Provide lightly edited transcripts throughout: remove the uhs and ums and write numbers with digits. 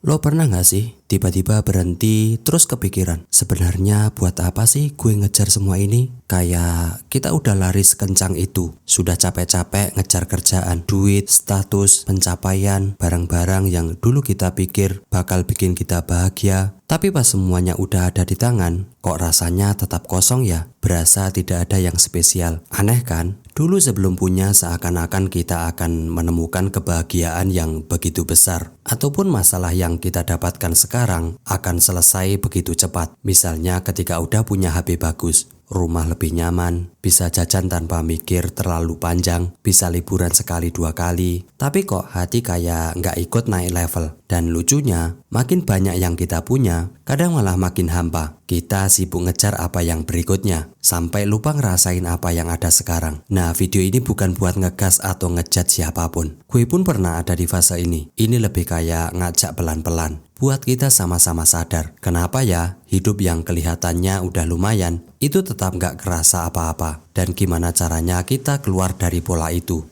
Lo pernah gak sih tiba-tiba berhenti terus kepikiran, sebenarnya buat apa sih gue ngejar semua ini? Kayak kita udah lari sekencang itu, sudah capek-capek ngejar kerjaan, duit, status, pencapaian, barang-barang yang dulu kita pikir bakal bikin kita bahagia. Tapi pas semuanya udah ada di tangan, kok rasanya tetap kosong ya? Berasa tidak ada yang spesial. Aneh kan? Dulu sebelum punya seakan-akan kita akan menemukan kebahagiaan yang begitu besar. Ataupun masalah yang kita dapatkan sekarang akan selesai begitu cepat. Misalnya ketika udah punya HP bagus, rumah lebih nyaman, bisa jajan tanpa mikir terlalu panjang, bisa liburan sekali dua kali. Tapi kok hati kayak nggak ikut naik level. Dan lucunya, makin banyak yang kita punya, kadang malah makin hampa. Kita sibuk ngejar apa yang berikutnya, sampai lupa ngerasain apa yang ada sekarang. Nah, video ini bukan buat ngegas atau ngejat siapapun. Gue pun pernah ada di fase ini. Ini lebih kayak ngajak pelan-pelan. Buat kita sama-sama sadar, kenapa ya hidup yang kelihatannya udah lumayan, itu tetap gak kerasa apa-apa. Dan gimana caranya kita keluar dari pola itu.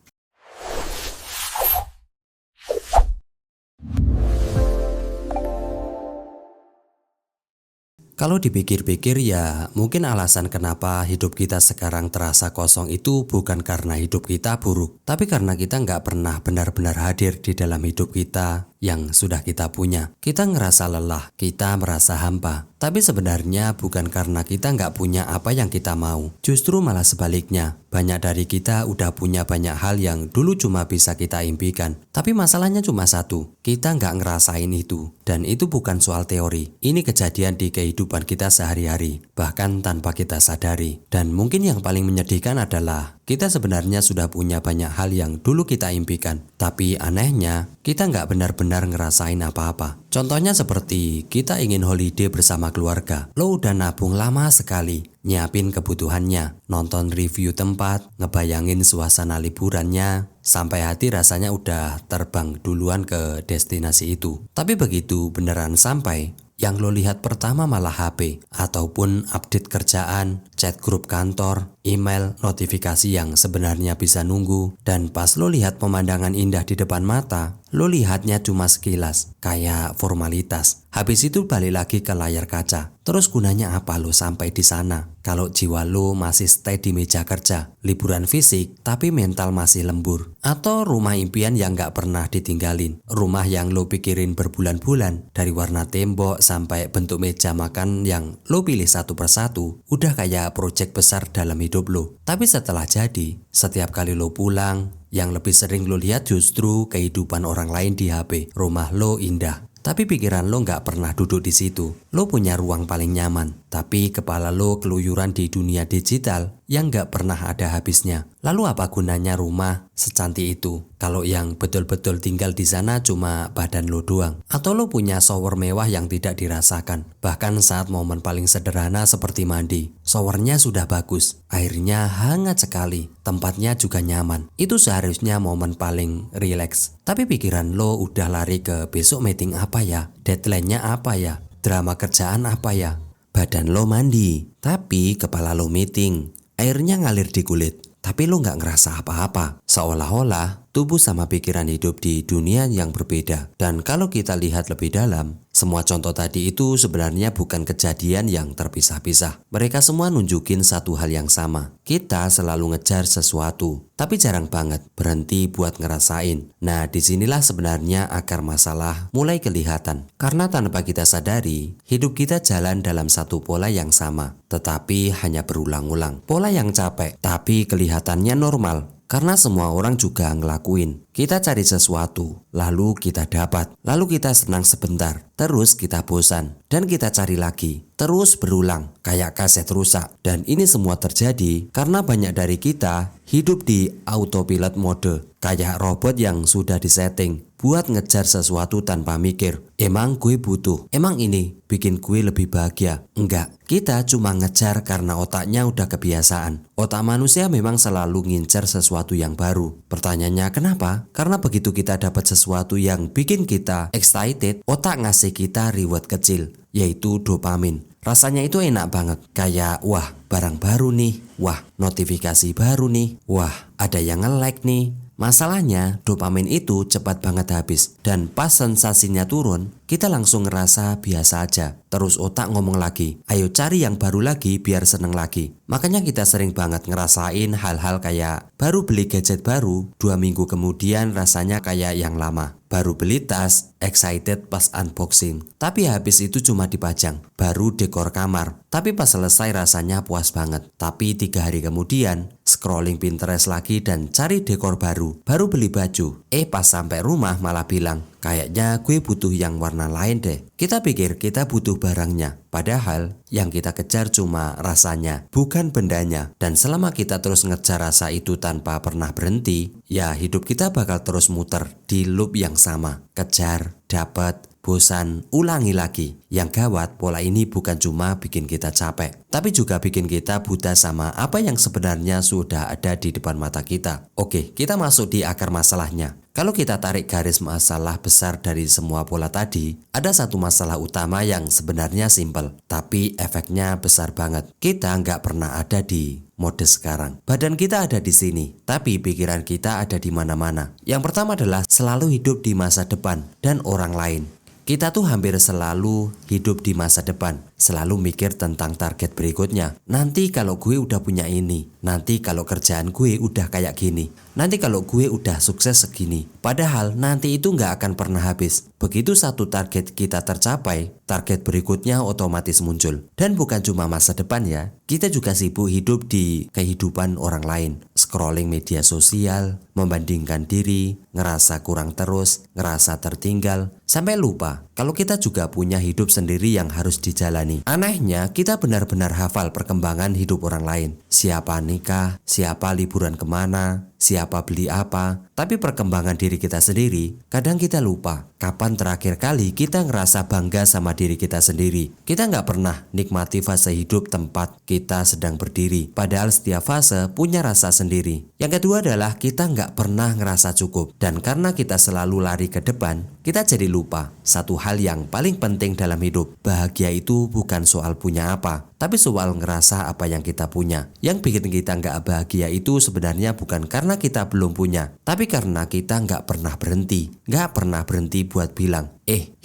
Kalau dipikir-pikir ya mungkin alasan kenapa hidup kita sekarang terasa kosong itu bukan karena hidup kita buruk, tapi karena kita nggak pernah benar-benar hadir di dalam hidup kita yang sudah kita punya. Kita ngerasa lelah, kita merasa hampa. Tapi sebenarnya bukan karena kita nggak punya apa yang kita mau. Justru malah sebaliknya, banyak dari kita udah punya banyak hal yang dulu cuma bisa kita impikan. Tapi masalahnya cuma satu, kita nggak ngerasain itu. Dan itu bukan soal teori, ini kejadian di kehidupan kita sehari-hari, bahkan tanpa kita sadari. Dan mungkin yang paling menyedihkan adalah kita sebenarnya sudah punya banyak hal yang dulu kita impikan, tapi anehnya kita nggak benar-benar ngerasain apa-apa. Contohnya seperti kita ingin holiday bersama keluarga. Lo udah nabung lama sekali, nyiapin kebutuhannya, nonton review tempat, ngebayangin suasana liburannya, sampai hati rasanya udah terbang duluan ke destinasi itu. Tapi begitu beneran sampai, yang lo lihat pertama malah HP, ataupun update kerjaan, chat grup kantor, email, notifikasi yang sebenarnya bisa nunggu. Dan pas lo lihat pemandangan indah di depan mata, lo lihatnya cuma sekilas, kayak formalitas. Habis itu balik lagi ke layar kaca. Terus gunanya apa lo sampai di sana? Kalau jiwa lo masih stay di meja kerja, liburan fisik tapi mental masih lembur. Atau rumah impian yang gak pernah ditinggalin. Rumah yang lo pikirin berbulan-bulan, dari warna tembok sampai bentuk meja makan yang lo pilih satu persatu, udah kayak proyek besar dalam hidup lo. Tapi setelah jadi, setiap kali lo pulang, yang lebih sering lo lihat justru kehidupan orang lain di HP. Rumah lo indah, tapi pikiran lo nggak pernah duduk di situ. Lo punya ruang paling nyaman, tapi kepala lo keluyuran di dunia digital yang nggak pernah ada habisnya. Lalu apa gunanya rumah secantik itu kalau yang betul-betul tinggal di sana cuma badan lo doang? Atau lo punya shower mewah yang tidak dirasakan, bahkan saat momen paling sederhana seperti mandi. Showernya sudah bagus, airnya hangat sekali, tempatnya juga nyaman. Itu seharusnya momen paling rileks. Tapi pikiran lo udah lari ke besok meeting apa ya, deadline-nya apa ya, drama kerjaan apa ya. Badan lo mandi, tapi kepala lo meeting. Airnya ngalir di kulit, tapi lo gak ngerasa apa-apa. Seolah-olah tubuh sama pikiran hidup di dunia yang berbeda. Dan kalau kita lihat lebih dalam, semua contoh tadi itu sebenarnya bukan kejadian yang terpisah-pisah. Mereka semua nunjukin satu hal yang sama. Kita selalu ngejar sesuatu, tapi jarang banget berhenti buat ngerasain. Nah, disinilah sebenarnya akar masalah mulai kelihatan. Karena tanpa kita sadari, hidup kita jalan dalam satu pola yang sama, tetapi hanya berulang-ulang. Pola yang capek, tapi kelihatannya normal. Karena semua orang juga ngelakuin. Kita cari sesuatu, lalu kita dapat, lalu kita senang sebentar, terus kita bosan, dan kita cari lagi. Terus berulang, kayak kaset rusak. Dan ini semua terjadi karena banyak dari kita hidup di autopilot mode, kayak robot yang sudah disetting buat ngejar sesuatu tanpa mikir. Emang gue butuh? Emang ini bikin gue lebih bahagia? Enggak, kita cuma ngejar karena otaknya udah kebiasaan. Otak manusia memang selalu ngincar sesuatu yang baru. Pertanyaannya kenapa? Karena begitu kita dapat sesuatu yang bikin kita excited, otak ngasih kita reward kecil, yaitu dopamin. Rasanya itu enak banget, kayak wah barang baru nih, wah notifikasi baru nih, wah ada yang nge-like nih, Masalahnya, dopamin itu cepat banget habis. Dan pas sensasinya turun, kita langsung ngerasa biasa aja. Terus otak ngomong lagi, ayo cari yang baru lagi biar seneng lagi. Makanya kita sering banget ngerasain hal-hal kayak baru beli gadget baru, 2 minggu kemudian rasanya kayak yang lama. Baru beli tas, excited pas unboxing. Tapi habis itu cuma dipajang, baru dekor kamar. Tapi pas selesai rasanya puas banget. Tapi 3 hari kemudian, scrolling Pinterest lagi dan cari dekor baru. Baru beli baju. Pas sampai rumah malah bilang, kayaknya gue butuh yang warna lain deh. Kita pikir kita butuh barangnya. Padahal yang kita kejar cuma rasanya, bukan bendanya. Dan selama kita terus ngejar rasa itu tanpa pernah berhenti, ya hidup kita bakal terus muter di loop yang sama. Kejar, dapat, bosan, ulangi lagi. Yang gawat, pola ini bukan cuma bikin kita capek, tapi juga bikin kita buta sama apa yang sebenarnya sudah ada di depan mata kita. Oke, kita masuk di akar masalahnya. Kalau kita tarik garis masalah besar dari semua pola tadi, ada satu masalah utama yang sebenarnya simpel, tapi efeknya besar banget. Kita nggak pernah ada di mode sekarang. Badan kita ada di sini, tapi pikiran kita ada di mana-mana. Yang pertama adalah selalu hidup di masa depan dan orang lain. Kita tuh hampir selalu hidup di masa depan, selalu mikir tentang target berikutnya. Nanti kalau gue udah punya ini, nanti kalau kerjaan gue udah kayak gini, nanti kalau gue udah sukses segini. Padahal nanti itu nggak akan pernah habis. Begitu satu target kita tercapai, target berikutnya otomatis muncul. Dan bukan cuma masa depan ya, kita juga sibuk hidup di kehidupan orang lain. Scrolling media sosial, membandingkan diri, ngerasa kurang terus, ngerasa tertinggal, sampai lupa kalau kita juga punya hidup sendiri yang harus dijalani. Anehnya, kita benar-benar hafal perkembangan hidup orang lain. Siapa nikah, siapa liburan kemana, siapa beli apa. Tapi perkembangan diri kita sendiri, kadang kita lupa. Kapan terakhir kali kita ngerasa bangga sama diri kita sendiri? Kita nggak pernah nikmati fase hidup tempat kita sedang berdiri. Padahal setiap fase punya rasa sendiri. Yang kedua adalah kita nggak pernah ngerasa cukup. Dan karena kita selalu lari ke depan, kita jadi lupa satu hal yang paling penting dalam hidup. Bahagia itu bukan soal punya apa, tapi soal ngerasa apa yang kita punya. Yang bikin kita nggak bahagia itu sebenarnya bukan karena kita belum punya, tapi karena kita nggak pernah berhenti. Nggak pernah berhenti buat bilang,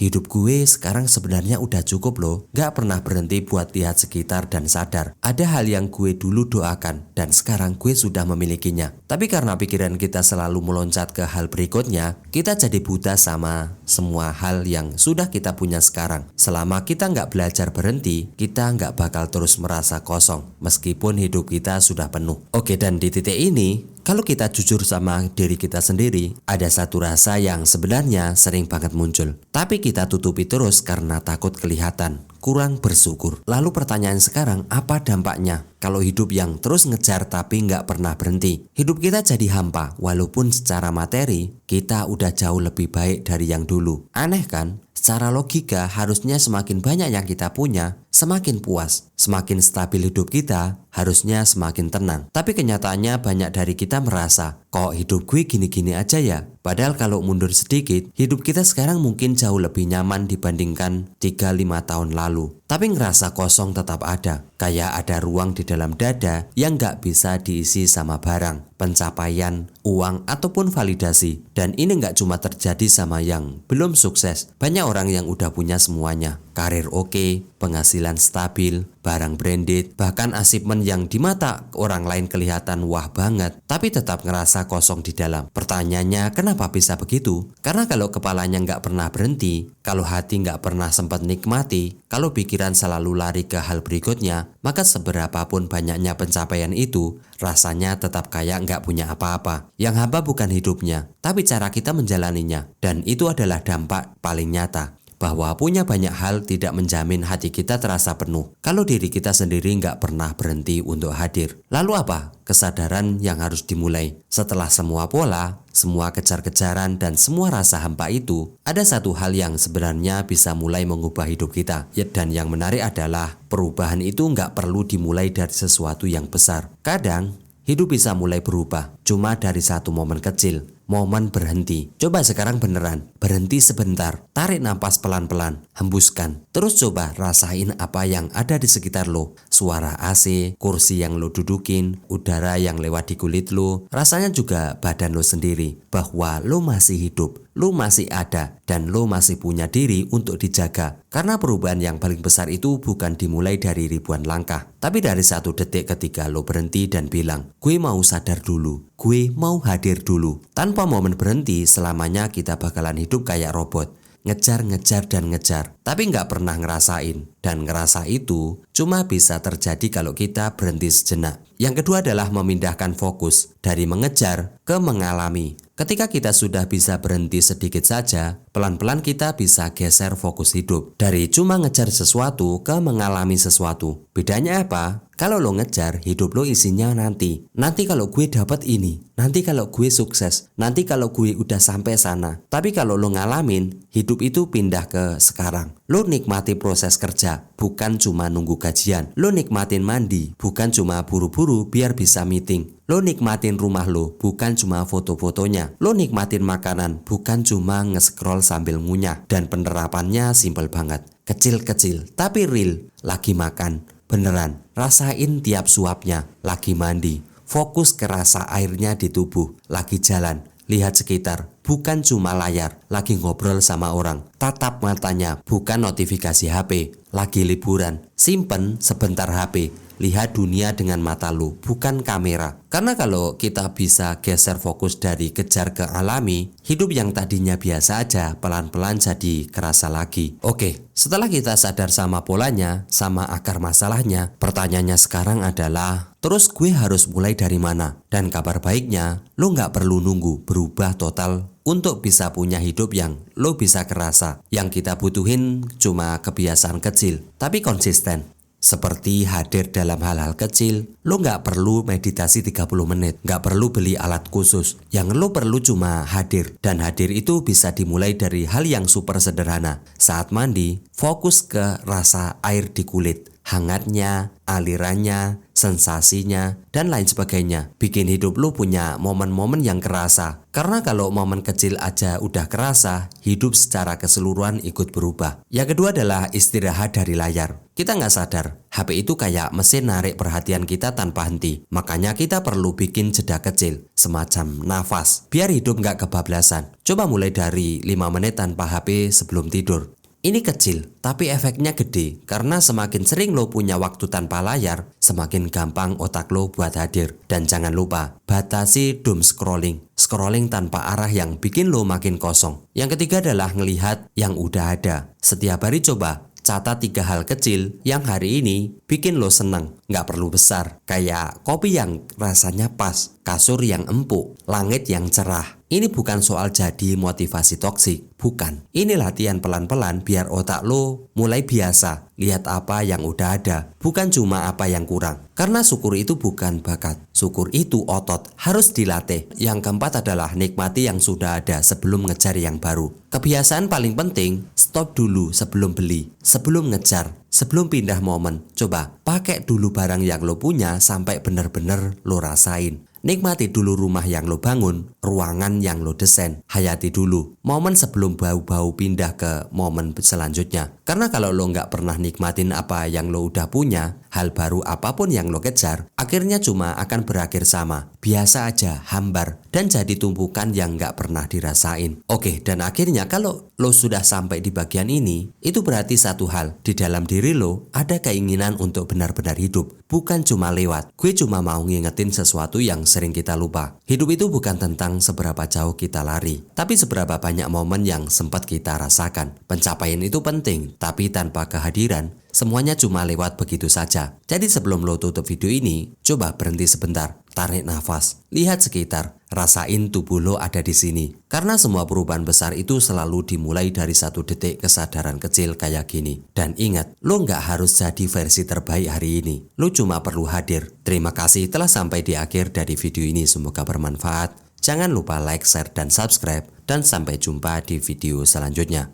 hidup gue sekarang sebenarnya udah cukup loh. Nggak pernah berhenti buat lihat sekitar dan sadar ada hal yang gue dulu doakan dan sekarang gue sudah memilikinya. Tapi karena pikiran kita selalu meloncat ke hal berikutnya, kita jadi buta sama semua hal yang sudah kita punya sekarang. Selama kita nggak belajar berhenti, kita nggak bakal terus merasa kosong meskipun hidup kita sudah penuh. Oke, dan di titik ini, kalau kita jujur sama diri kita sendiri, ada satu rasa yang sebenarnya sering banget muncul. Tapi kita tutupi terus karena takut kelihatan kurang bersyukur. Lalu pertanyaan sekarang, apa dampaknya kalau hidup yang terus ngejar tapi nggak pernah berhenti? Hidup kita jadi hampa, walaupun secara materi kita udah jauh lebih baik dari yang dulu. Aneh kan? Secara logika harusnya semakin banyak yang kita punya, semakin puas. Semakin stabil hidup kita, harusnya semakin tenang. Tapi kenyataannya banyak dari kita merasa, kok hidup gue gini-gini aja ya? Padahal kalau mundur sedikit, hidup kita sekarang mungkin jauh lebih nyaman dibandingkan 3-5 tahun lalu. Tapi ngerasa kosong tetap ada. Kayak ada ruang di dalam dada yang gak bisa diisi sama barang, pencapaian, uang, ataupun validasi. Dan ini gak cuma terjadi sama yang belum sukses. Banyak orang yang udah punya semuanya. Karir oke, penghasilan stabil, barang branded, bahkan achievement yang di mata orang lain kelihatan wah banget, tapi tetap ngerasa kosong di dalam. Pertanyaannya, kenapa bisa begitu? Karena kalau kepalanya nggak pernah berhenti, kalau hati nggak pernah sempat nikmati, kalau pikiran selalu lari ke hal berikutnya, maka seberapapun banyaknya pencapaian itu, rasanya tetap kayak nggak punya apa-apa. Yang hampa bukan hidupnya, tapi cara kita menjalaninya. Dan itu adalah dampak paling nyata. Bahwa punya banyak hal tidak menjamin hati kita terasa penuh kalau diri kita sendiri nggak pernah berhenti untuk hadir. Lalu apa? Kesadaran yang harus dimulai. Setelah semua pola, semua kejar-kejaran, dan semua rasa hampa itu, ada satu hal yang sebenarnya bisa mulai mengubah hidup kita. Dan yang menarik adalah perubahan itu nggak perlu dimulai dari sesuatu yang besar. Kadang hidup bisa mulai berubah cuma dari satu momen kecil. momen berhenti. Coba sekarang beneran, berhenti sebentar, tarik napas pelan-pelan, hembuskan. Terus coba rasain apa yang ada di sekitar lo. Suara AC, kursi yang lo dudukin, udara yang lewat di kulit lo. Rasanya juga badan lo sendiri, bahwa lo masih hidup, lo masih ada, dan lo masih punya diri untuk dijaga. Karena perubahan yang paling besar itu bukan dimulai dari ribuan langkah, tapi dari satu detik ketika lo berhenti dan bilang, gue mau sadar dulu, gue mau hadir dulu. Tanpa momen berhenti, selamanya kita bakalan hidup kayak robot. Ngejar, ngejar, dan ngejar, tapi nggak pernah ngerasain. Dan ngerasa itu cuma bisa terjadi kalau kita berhenti sejenak. Yang kedua adalah memindahkan fokus dari mengejar ke mengalami. Ketika kita sudah bisa berhenti sedikit saja, pelan-pelan kita bisa geser fokus hidup. Dari cuma ngejar sesuatu ke mengalami sesuatu. Bedanya apa? Kalau lo ngejar, hidup lo isinya nanti. Nanti kalau gue dapat ini, nanti kalau gue sukses, nanti kalau gue udah sampai sana. Tapi kalau lo ngalamin, hidup itu pindah ke sekarang. Lo nikmati proses kerja, bukan cuma nunggu gajian. Lo nikmatin mandi, bukan cuma buru-buru biar bisa meeting. Lo nikmatin rumah lo, bukan cuma foto-fotonya. Lo nikmatin makanan, bukan cuma nge-scroll sambil ngunyah. Dan penerapannya simpel banget. Kecil-kecil, tapi real. Lagi makan, beneran. Rasain tiap suapnya. Lagi mandi, fokus ke rasa airnya di tubuh. Lagi jalan, lihat sekitar, bukan cuma layar. Lagi ngobrol sama orang, tatap matanya, bukan notifikasi HP. Lagi liburan, simpen sebentar HP. Lihat dunia dengan mata lu, bukan kamera. Karena kalau kita bisa geser fokus dari kejar ke alami, hidup yang tadinya biasa aja pelan-pelan jadi kerasa lagi. Oke, setelah kita sadar sama polanya, sama akar masalahnya, pertanyaannya sekarang adalah, terus gue harus mulai dari mana? Dan kabar baiknya, lo nggak perlu nunggu berubah total untuk bisa punya hidup yang lo bisa kerasa. Yang kita butuhin cuma kebiasaan kecil, tapi konsisten. Seperti hadir dalam hal-hal kecil. Lo nggak perlu meditasi 30 menit, nggak perlu beli alat khusus. Yang lo perlu cuma hadir. Dan hadir itu bisa dimulai dari hal yang super sederhana. Saat mandi, fokus ke rasa air di kulit, hangatnya, alirannya, sensasinya, dan lain sebagainya. Bikin hidup lu punya momen-momen yang kerasa. Karena kalau momen kecil aja udah kerasa, hidup secara keseluruhan ikut berubah. Yang kedua adalah istirahat dari layar. Kita nggak sadar, HP itu kayak mesin narik perhatian kita tanpa henti. Makanya kita perlu bikin jeda kecil, semacam nafas, biar hidup nggak kebablasan. Coba mulai dari 5 menit tanpa HP sebelum tidur. Ini kecil, tapi efeknya gede. Karena semakin sering lo punya waktu tanpa layar, semakin gampang otak lo buat hadir. Dan jangan lupa, batasi doom scrolling. Scrolling tanpa arah yang bikin lo makin kosong. Yang ketiga adalah ngelihat yang udah ada. Setiap hari coba catat 3 hal kecil yang hari ini bikin lo seneng. Nggak perlu besar, kayak kopi yang rasanya pas, kasur yang empuk, langit yang cerah. Ini bukan soal jadi motivasi toksik, bukan. Ini latihan pelan-pelan biar otak lo mulai biasa lihat apa yang udah ada, bukan cuma apa yang kurang. Karena syukur itu bukan bakat, syukur itu otot, harus dilatih. Yang keempat adalah nikmati yang sudah ada sebelum ngejar yang baru. Kebiasaan paling penting, stop dulu sebelum beli, sebelum ngejar, sebelum pindah momen. Coba pakai dulu barang yang lo punya sampai bener-bener lo rasain. Nikmati dulu rumah yang lo bangun, ruangan yang lo desain. Hayati dulu momen sebelum bau-bau pindah ke momen selanjutnya. Karena kalau lo nggak pernah nikmatin apa yang lo udah punya, hal baru apapun yang lo kejar, akhirnya cuma akan berakhir sama. Biasa aja, hambar, dan jadi tumpukan yang nggak pernah dirasain. Oke, dan akhirnya kalau lo sudah sampai di bagian ini, itu berarti satu hal. Di dalam diri lo ada keinginan untuk benar-benar hidup. Bukan cuma lewat. Gue cuma mau ngingetin sesuatu yang sering kita lupa. Hidup itu bukan tentang seberapa jauh kita lari, tapi seberapa banyak momen yang sempat kita rasakan. Pencapaian itu penting, tapi tanpa kehadiran, semuanya cuma lewat begitu saja. Jadi sebelum lo tutup video ini, coba berhenti sebentar, tarik nafas, lihat sekitar, rasain tubuh lo ada di sini. Karena semua perubahan besar itu selalu dimulai dari satu detik kesadaran kecil kayak gini. Dan ingat, lo nggak harus jadi versi terbaik hari ini. Lo cuma perlu hadir. Terima kasih telah sampai di akhir dari video ini, semoga bermanfaat. Jangan lupa like, share, dan subscribe. Dan sampai jumpa di video selanjutnya.